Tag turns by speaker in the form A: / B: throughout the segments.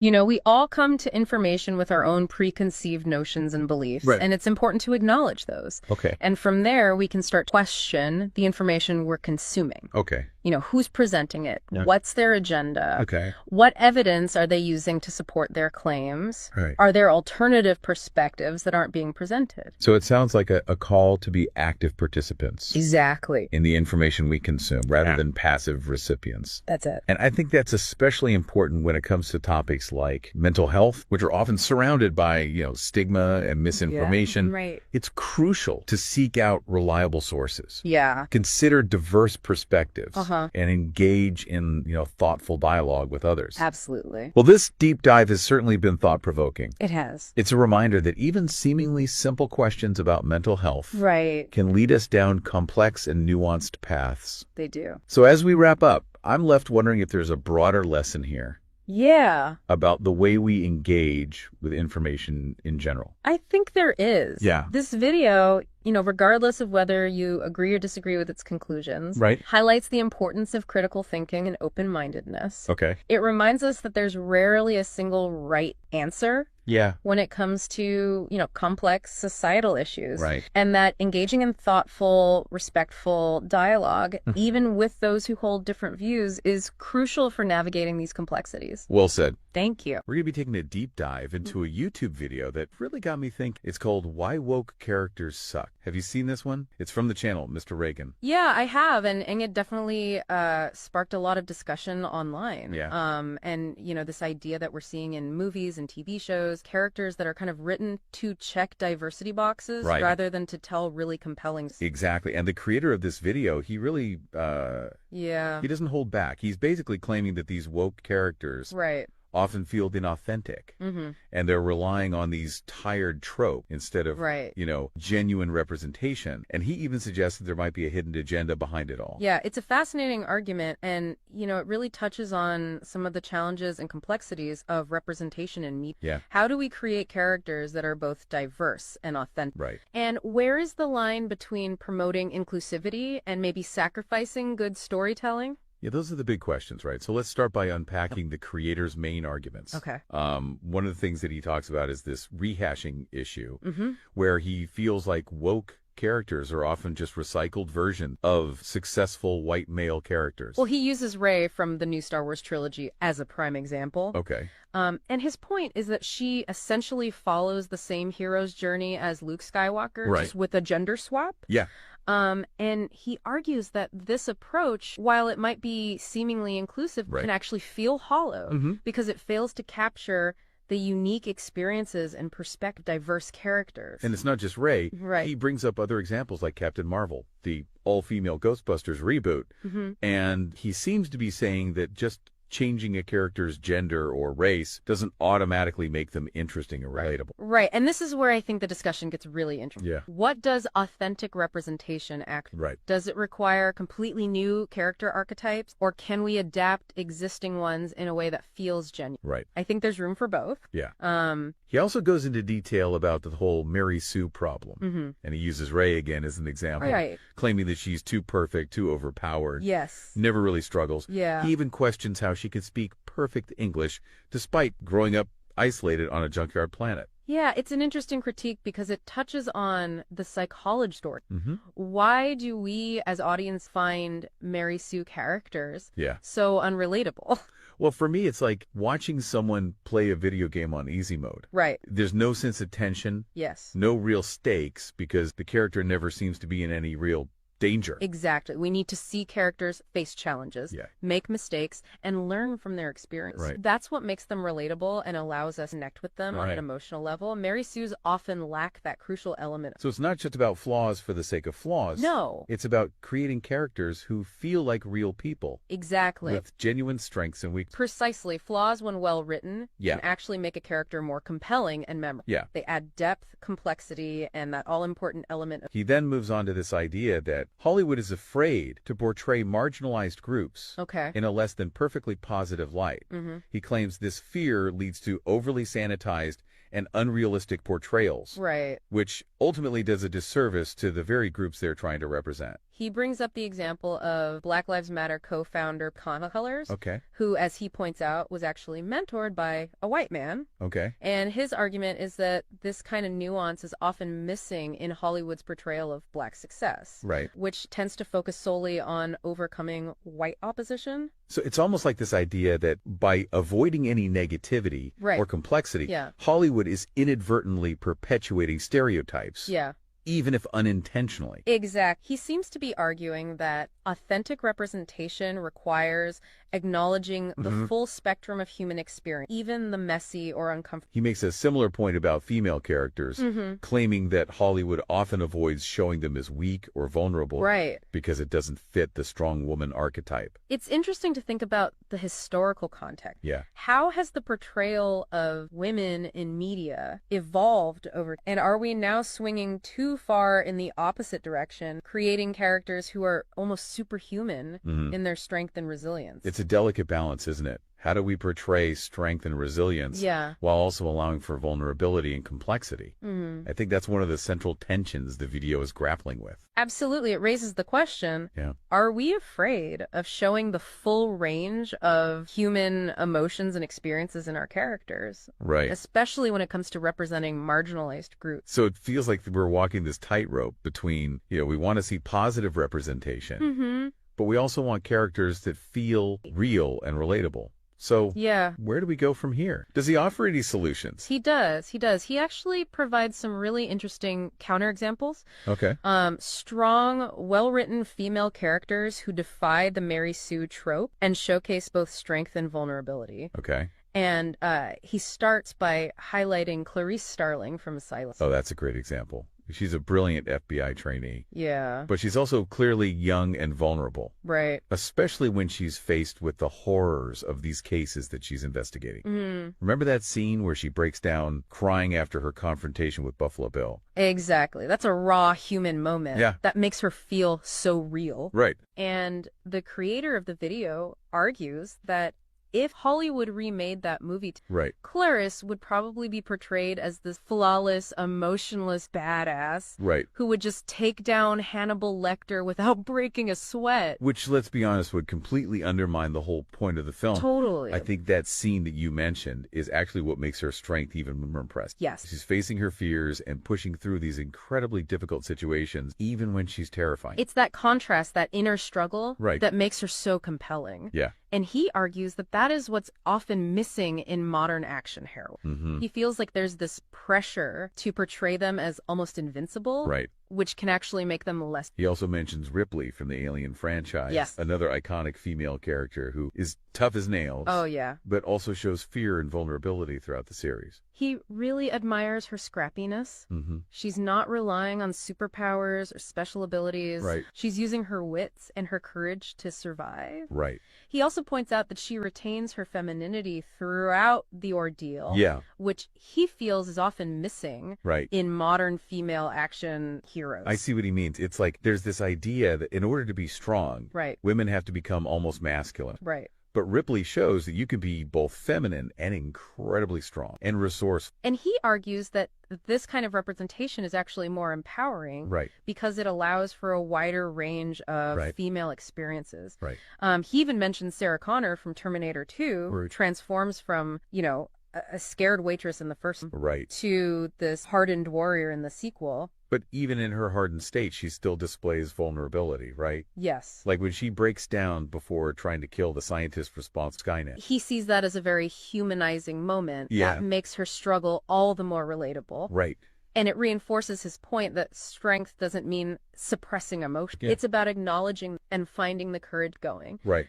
A: You know, we all come to information with our own preconceived notions and beliefs,
B: Right.
A: and it's important to acknowledge those.
B: Okay.
A: And from there, we can start to question the information we're consuming.
B: Okay.
A: You know, who's presenting it?
B: Yeah.
A: What's their agenda?
B: Okay.
A: What evidence are they using to support their claims?
B: Right.
A: Are there alternative perspectives that aren't being presented?
B: So it sounds like a call to be active participants
A: Exactly.
B: in the information we consume rather
A: Yeah.
B: than passive recipients.
A: That's it.
B: And I think that's especially important when it comes to topics like mental health, which are often surrounded by, stigma and misinformation.
A: Right.
B: It's crucial to seek out reliable sources.
A: Yeah.
B: Consider diverse perspectives
A: Uh-huh.
B: and engage in, thoughtful dialogue with others.
A: Absolutely.
B: Well, this deep dive has certainly been thought-provoking.
A: It has.
B: It's a reminder that even seemingly simple questions about mental health
A: Right.
B: can lead us down complex and nuanced paths.
A: They do.
B: So as we wrap up, I'm left wondering if there's a broader lesson here
A: Yeah.
B: about the way we engage with information in general.
A: I think there is.
B: Yeah.
A: This video, regardless of whether you agree or disagree with its conclusions,
B: Right.
A: highlights the importance of critical thinking and open-mindedness.
B: Okay.
A: It reminds us that there's rarely a single right answer
B: Yeah.
A: when it comes to, complex societal issues.
B: Right.
A: And that engaging in thoughtful, respectful dialogue, even with those who hold different views, is crucial for navigating these complexities.
B: Well said.
A: Thank you.
B: We're going to be taking a deep dive into a YouTube video that really got me thinking. It's called Why Woke Characters Suck. Have you seen this one? It's from the channel, Mr. Reagan.
A: Yeah, I have, and it definitely sparked a lot of discussion online.
B: Yeah.
A: And this idea that we're seeing in movies and TV shows, characters that are kind of written to check diversity boxes
B: Right.
A: rather than to tell really compelling.
B: Exactly. And the creator of this video, he really,
A: Yeah.
B: he doesn't hold back. He's basically claiming that these woke characters
A: Right.
B: often feel inauthentic.
A: Mm-hmm.
B: And they're relying on these tired tropes instead of,
A: Right.
B: genuine representation. And he even suggests that there might be a hidden agenda behind it all.
A: Yeah, it's a fascinating argument, and it really touches on some of the challenges and complexities of representation in media.
B: Yeah.
A: How do we create characters that are both diverse and authentic?
B: Right.
A: And where is the line between promoting inclusivity and maybe sacrificing good storytelling?
B: Yeah, those are the big questions, right? So let's start by unpacking the creator's main arguments.
A: Okay.
B: One of the things that he talks about is this rehashing issue,
A: Mm-hmm.
B: where he feels like woke characters are often just recycled versions of successful white male characters.
A: Well, he uses Rey from the new Star Wars trilogy as a prime example.
B: Okay.
A: And his point is that she essentially follows the same hero's journey as Luke Skywalker,
B: Right.
A: just with a gender swap.
B: Yeah.
A: And he argues that this approach, while it might be seemingly inclusive,
B: Right.
A: can actually feel hollow
B: Mhm.
A: because it fails to capture the unique experiences and perspective of diverse characters.
B: And it's not just Rey.
A: Right.
B: He brings up other examples like Captain Marvel, the all-female Ghostbusters reboot.
A: Mhm.
B: And he seems to be saying that just changing a character's gender or race doesn't automatically make them interesting or relatable.
A: Right. And this is where I think the discussion gets really interesting.
B: Yeah.
A: What does authentic representation actually?
B: Right.
A: Does it require completely new character archetypes, or can we adapt existing ones in a way that feels genuine?
B: Right.
A: I think there's room for both.
B: Yeah.
A: Um,
B: He also goes into detail about the whole Mary Sue problem.
A: mhm.
B: And he uses Rey again as an example,
A: Right.
B: claiming that she's too perfect, too overpowered,
A: Yes.
B: never really struggles.
A: Yeah.
B: He even questions how she can speak perfect English despite growing up isolated on a junkyard planet.
A: Yeah, it's an interesting critique because it touches on the psychology story.
B: Mm-hmm.
A: Why do we as audience find Mary Sue characters
B: Yeah.
A: so unrelatable?
B: Well, for me, it's like watching someone play a video game on easy mode.
A: Right.
B: There's no sense of tension,
A: Yes.
B: no real stakes, because the character never seems to be in any real danger.
A: Exactly. We need to see characters face challenges,
B: Yeah.
A: make mistakes, and learn from their experience.
B: Right.
A: That's what makes them relatable and allows us to connect with them on
B: Right.
A: an emotional level. Mary Sue's often lack that crucial element.
B: So it's not just about flaws for the sake of flaws.
A: No.
B: It's about creating characters who feel like real people
A: Exactly.
B: with genuine strengths and weaknesses.
A: Precisely. Flaws, when well written,
B: Yeah.
A: can actually make a character more compelling and memorable.
B: Yeah.
A: They add depth, complexity, and that all-important element of...
B: He then moves on to this idea that Hollywood is afraid to portray marginalized groups
A: Okay.
B: in a less than perfectly positive light.
A: Mm-hmm.
B: He claims this fear leads to overly sanitized and unrealistic portrayals,
A: Right.
B: which ultimately does a disservice to the very groups they're trying to represent.
A: He brings up the example of Black Lives Matter co-founder Kana Colors,
B: Okay.
A: who, as he points out, was actually mentored by a white man.
B: Okay.
A: And his argument is that this kind of nuance is often missing in Hollywood's portrayal of Black success,
B: Right.
A: which tends to focus solely on overcoming white opposition.
B: So it's almost like this idea that by avoiding any negativity
A: Right.
B: or complexity,
A: Yeah.
B: Hollywood is inadvertently perpetuating stereotypes,
A: Yeah.
B: even if unintentionally.
A: Exact. He seems to be arguing that authentic representation requires acknowledging the full spectrum of human experience, even the messy or uncomfortable.
B: He makes a similar point about female characters, claiming that Hollywood often avoids showing them as weak or vulnerable
A: Right.
B: because it doesn't fit the strong woman archetype.
A: It's interesting to think about the historical context.
B: Yeah.
A: How has the portrayal of women in media evolved over, and are we now swinging too far in the opposite direction, creating characters who are almost superhuman in their strength and resilience?
B: It's a delicate balance, isn't it? How do we portray strength and resilience
A: Yeah.
B: while also allowing for vulnerability and complexity? I think that's one of the central tensions the video is grappling with.
A: Absolutely. It raises the question,
B: Yeah.
A: are we afraid of showing the full range of human emotions and experiences in our characters,
B: Right.
A: especially when it comes to representing marginalized groups?
B: So it feels like we're walking this tightrope between, we want to see positive representation, but we also want characters that feel real and relatable. So
A: Yeah.
B: where do we go from here? Does he offer any solutions?
A: He does. He does. He actually provides some really interesting counterexamples.
B: Okay.
A: Strong, well-written female characters who defy the Mary Sue trope and showcase both strength and vulnerability.
B: Okay.
A: And he starts by highlighting Clarice Starling from Asylum.
B: Oh, that's a great example. She's a brilliant FBI trainee,
A: Yeah,
B: but she's also clearly young and vulnerable,
A: right.
B: especially when she's faced with the horrors of these cases that she's investigating. Remember that scene where she breaks down crying after her confrontation with Buffalo Bill?
A: Exactly. That's a raw human moment.
B: Yeah.
A: That makes her feel so real.
B: Right.
A: And the creator of the video argues that if Hollywood remade that movie,
B: Right.
A: Clarice would probably be portrayed as this flawless, emotionless badass
B: Right.
A: who would just take down Hannibal Lecter without breaking a sweat.
B: Which, let's be honest, would completely undermine the whole point of the film.
A: Totally.
B: I think that scene that you mentioned is actually what makes her strength even more impressive.
A: Yes.
B: She's facing her fears and pushing through these incredibly difficult situations, even when she's terrifying.
A: It's that contrast, that inner struggle,
B: Right.
A: that makes her so compelling.
B: Yeah.
A: And he argues that that is what's often missing in modern action heroines. He feels like there's this pressure to portray them as almost invincible,
B: Right.
A: which can actually make them less.
B: He also mentions Ripley from the Alien franchise,
A: Yes.
B: another iconic female character who is tough as nails,
A: Oh, yeah.
B: but also shows fear and vulnerability throughout the series.
A: He really admires her scrappiness. She's not relying on superpowers or special abilities.
B: Right.
A: She's using her wits and her courage to survive.
B: Right.
A: He also points out that she retains her femininity throughout the ordeal,
B: Yeah.
A: which he feels is often missing
B: Right.
A: in modern female action heroes.
B: I see what he means. It's like there's this idea that in order to be strong,
A: Right.
B: women have to become almost masculine.
A: Right.
B: But Ripley shows that you can be both feminine and incredibly strong and resourceful.
A: And he argues that this kind of representation is actually more empowering
B: Right.
A: because it allows for a wider range of
B: Right.
A: female experiences.
B: Right.
A: He even mentions Sarah Connor from Terminator 2, who
B: Right.
A: transforms from, a scared waitress in the first
B: Right.
A: to this hardened warrior in the sequel.
B: But even in her hardened state, she still displays vulnerability, right?
A: Yes.
B: Like when she breaks down before trying to kill the scientist response Skynet.
A: He sees that as a very humanizing moment
B: Yeah.
A: that makes her struggle all the more relatable.
B: Right.
A: And it reinforces his point that strength doesn't mean suppressing emotion.
B: Yeah.
A: It's about acknowledging and finding the courage going.
B: Right.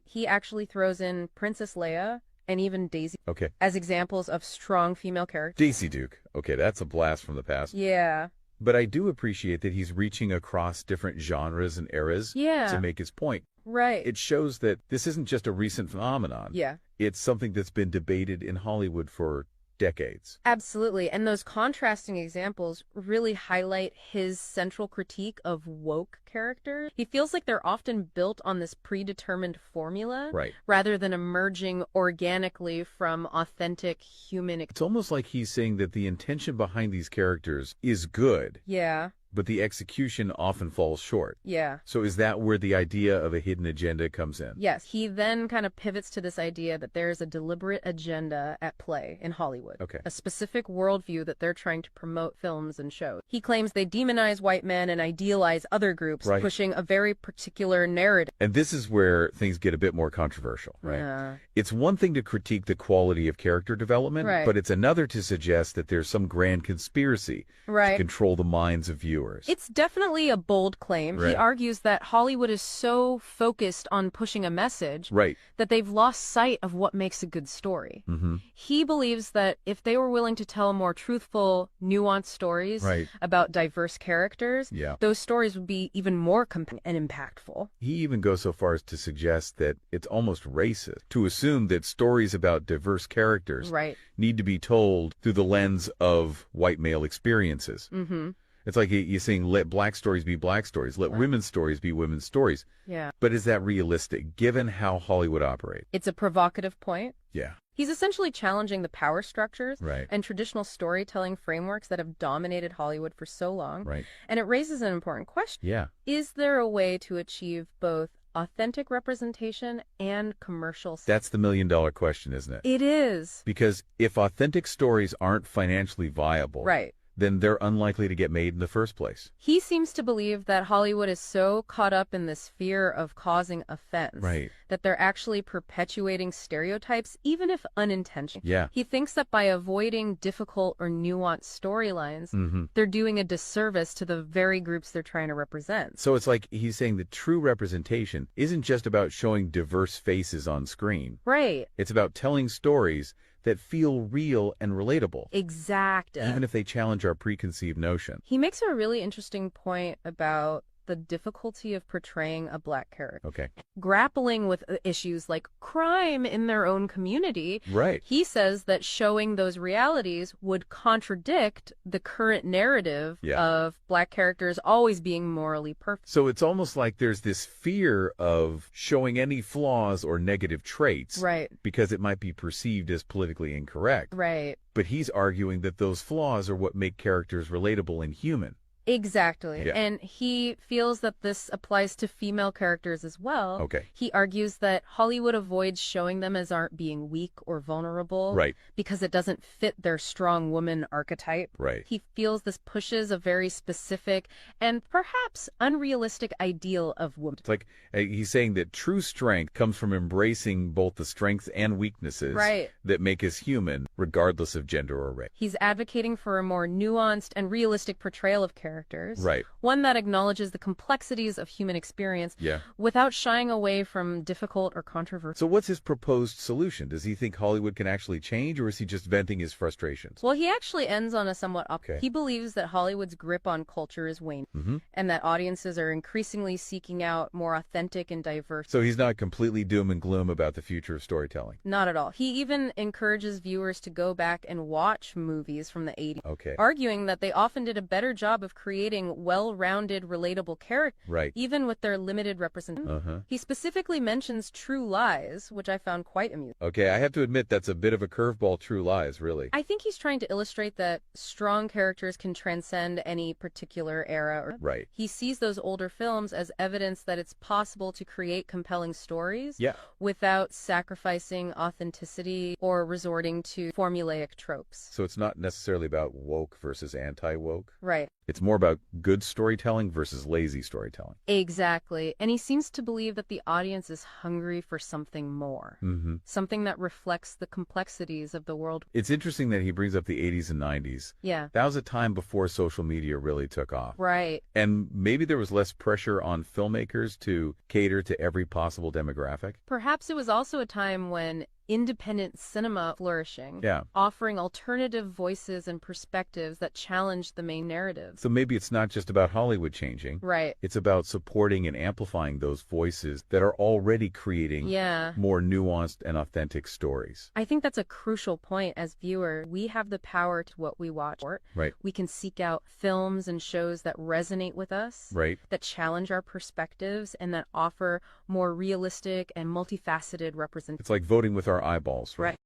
A: He actually throws in Princess Leia and even Daisy
B: Okay.
A: as examples of strong female characters.
B: Daisy Duke. Okay, that's a blast from the past.
A: Yeah.
B: But I do appreciate that he's reaching across different genres and eras
A: Yeah.
B: to make his point.
A: Right.
B: It shows that this isn't just a recent phenomenon.
A: Yeah.
B: It's something that's been debated in Hollywood for decades.
A: Absolutely. And those contrasting examples really highlight his central critique of woke characters. He feels like they're often built on this predetermined formula
B: Right.
A: rather than emerging organically from authentic human.
B: It's almost like he's saying that the intention behind these characters is good,
A: Yeah.
B: but the execution often falls short.
A: Yeah.
B: So is that where the idea of a hidden agenda comes in?
A: Yes, he then kind of pivots to this idea that there is a deliberate agenda at play in Hollywood.
B: Okay.
A: A specific worldview that they're trying to promote films and shows. He claims they demonize white men and idealize other groups,
B: Right.
A: pushing a very particular narrative.
B: And this is where things get a bit more controversial, right?
A: Yeah.
B: It's one thing to critique the quality of character development,
A: Right.
B: but it's another to suggest that there's some grand conspiracy to
A: Right.
B: control the minds of viewers.
A: It's definitely a bold claim. He
B: Right.
A: argues that Hollywood is so focused on pushing a message
B: Right.
A: that they've lost sight of what makes a good story.
B: Mm-hmm.
A: He believes that if they were willing to tell more truthful, nuanced stories
B: Right.
A: about diverse characters,
B: Yeah.
A: those stories would be even more compelling and impactful.
B: He even goes so far as to suggest that it's almost racist to assume that stories about diverse characters
A: Right.
B: need to be told through the lens of white male experiences.
A: Mm-hmm.
B: It's like you're saying, let black stories be black stories, let women's stories be women's stories.
A: Yeah.
B: But is that realistic, given how Hollywood operates?
A: It's a provocative point.
B: Yeah,
A: He's essentially challenging the power structures
B: right,
A: and traditional storytelling frameworks that have dominated Hollywood for so long.
B: right.
A: And it raises an important question.
B: Yeah.
A: Is there a way to achieve both authentic representation and commercial success?
B: That's the million-dollar question, isn't it?
A: It is.
B: Because if authentic stories aren't financially viable,
A: Right.
B: then they're unlikely to get made in the first place.
A: He seems to believe that Hollywood is so caught up in this fear of causing offense
B: Right.
A: that they're actually perpetuating stereotypes, even if unintentional.
B: Yeah.
A: He thinks that by avoiding difficult or nuanced storylines,
B: Mm-hmm.
A: they're doing a disservice to the very groups they're trying to represent.
B: So it's like he's saying that true representation isn't just about showing diverse faces on screen.
A: Right.
B: It's about telling stories that feel real and relatable,
A: Exactly.
B: even if they challenge our preconceived notion.
A: He makes a really interesting point about the difficulty of portraying a black character.
B: Okay.
A: Grappling with issues like crime in their own community,
B: Right.
A: he says that showing those realities would contradict the current narrative
B: Yeah.
A: of black characters always being morally perfect.
B: So it's almost like there's this fear of showing any flaws or negative traits
A: Right,
B: because it might be perceived as politically incorrect.
A: right.
B: But he's arguing that those flaws are what make characters relatable and human.
A: Exactly.
B: Yeah.
A: And he feels that this applies to female characters as well.
B: Okay.
A: He argues that Hollywood avoids showing them as aren't being weak or vulnerable
B: Right.
A: because it doesn't fit their strong woman archetype.
B: Right.
A: He feels this pushes a very specific and perhaps unrealistic ideal of woman.
B: It's like he's saying that true strength comes from embracing both the strengths and weaknesses
A: Right.
B: that make us human, regardless of gender or race.
A: He's advocating for a more nuanced and realistic portrayal of characters.
B: Right.
A: One that acknowledges the complexities of human experience
B: Yeah.
A: without shying away from difficult or controversial.
B: So what's his proposed solution? Does he think Hollywood can actually change, or is he just venting his frustrations?
A: Well, he actually ends on a somewhat
B: Okay.
A: He believes that Hollywood's grip on culture is waning,
B: Mm-hmm.
A: and that audiences are increasingly seeking out more authentic and diverse.
B: So he's not completely doom and gloom about the future of storytelling.
A: Not at all. He even encourages viewers to go back and watch movies from the 80s,
B: Okay.
A: arguing that they often did a better job of creating well-rounded, relatable characters,
B: Right.
A: even with their limited representation.
B: Uh-huh.
A: He specifically mentions True Lies, which I found quite amusing.
B: Okay, I have to admit that's a bit of a curveball, True Lies, really.
A: I think he's trying to illustrate that strong characters can transcend any particular era.
B: Right.
A: He sees those older films as evidence that it's possible to create compelling stories
B: Yeah.
A: without sacrificing authenticity or resorting to formulaic tropes.
B: So it's not necessarily about woke versus anti-woke.
A: Right.
B: It's more about good storytelling versus lazy storytelling.
A: Exactly. And he seems to believe that the audience is hungry for something more.
B: Mm-hmm.
A: Something that reflects the complexities of the world.
B: It's interesting that he brings up the 80s and 90s.
A: Yeah.
B: That was a time before social media really took off.
A: Right.
B: And maybe there was less pressure on filmmakers to cater to every possible demographic.
A: Perhaps it was also a time when independent cinema flourishing,
B: Yeah.
A: offering alternative voices and perspectives that challenge the main narratives.
B: So maybe it's not just about Hollywood changing.
A: Right.
B: It's about supporting and amplifying those voices that are already creating
A: Yeah.
B: more nuanced and authentic stories.
A: I think that's a crucial point as viewers. We have the power to what we watch.
B: Right.
A: We can seek out films and shows that resonate with us,
B: Right.
A: that challenge our perspectives, and that offer more realistic and multifaceted representation.
B: It's like voting with our eyeballs.
A: Right.